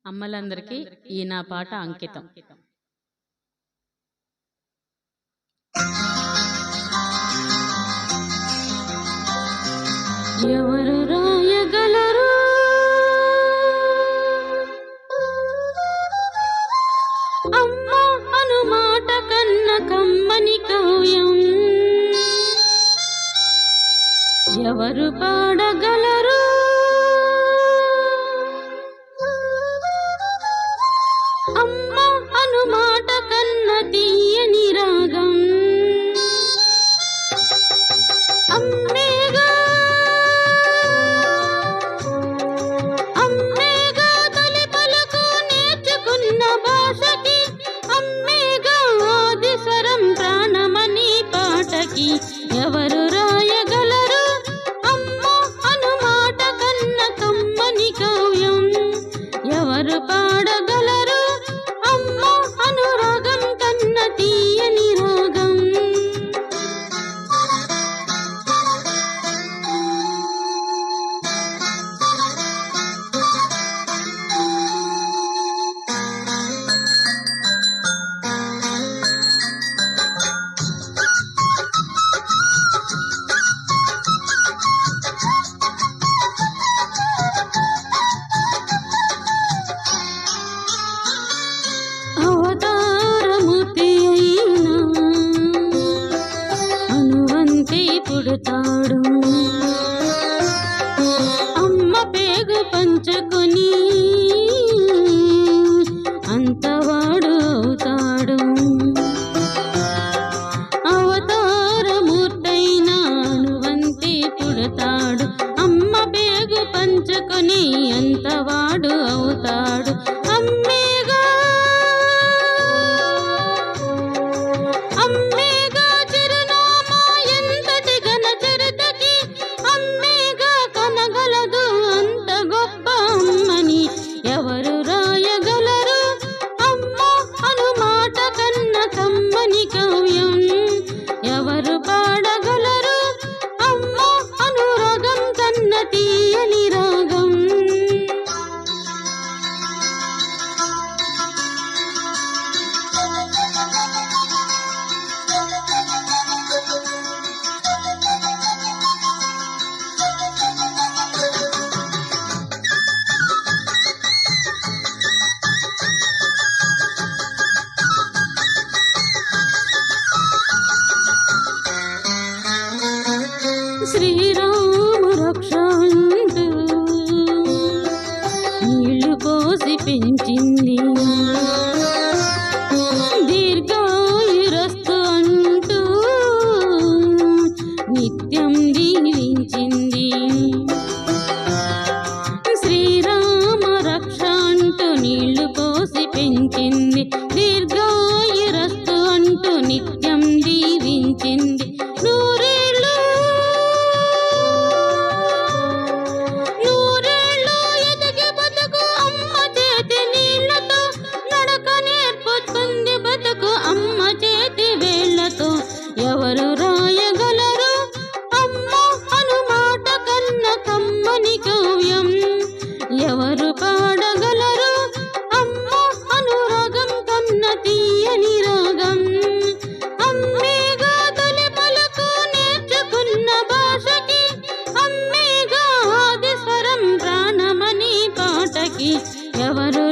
అమ్మలందరికీ ఈ నా పాట అంకితం. ఎవరు రాయగలరు అమ్మ అను మాట కన్న కమ్మని కావ్యం? ఎవరు పాడగలరు అమ్మ అను మాట కన్న తీయని రాగం? అమ్మేగా అమ్మేగా తొలి పలుకు నేర్చుకున్న భాషకి, అమ్మేగా ఆది స్వరం ప్రాణమని పాటకి. ఎవరు రాయగలరు అమ్మ అను మాట కన్న కమ్మని కావ్యం? ఎవరు పాడగలరు అమ్మ అనురాగం కన్న తీయని రాగం? అవతారమూర్తి అయినా అనువంతి పుడతాడు, అమ్మ పేగు పంచుకొని అంతవాడు అవుతాడు. అవతారమూర్తైన అనువంతి పుడతాడు, అమ్మ పేగు పంచుకొని అంతవాడు అవుతాడు. అమ్మేగా అమ్మేగా చిరునామా ఎంతటి ఘన చరితకి, అమ్మేగా కనగలదు అంత గొప్ప అమ్మని. ఎవరు రాయగలరు అమ్మ అను మాట కన్న కమ్మని కావ్యం? ఎవరు పాడగలరు అమ్మ అనురాగం కన్న తీయని రాగం? శ్రీరాము రక్ష అంటూ నీళ్లు పోసి పెంచింది, దీర్ఘాయురస్తు అంటూ నిత్యం దీవించింది. శ్రీరామ రక్ష అంటూ నీళ్లు పోసి పెంచింది, దీర్ఘాయురస్తు అంటూ నిత్యం దీవించింది. నూరేళ్ళు ఎదిగి బతుకు అమ్మ చేతి నీళ్లతో, నడక నేర్పుకుంది బతుకు అమ్మ చేతి వేళ్లతో. ఎవరు రాయగలరు అమ్మ అను మాట కన్న కమ్మని కావ్యం? ఎవరు పాడగలరు అమ్మ అనురాగం కన్న తీయని రాగం? అమ్మేగా తొలి పలుకు నేర్చుకున్న భాషకి, అమ్మేగా ఆది స్వరం ప్రాణమని పాటకి. ఎవరు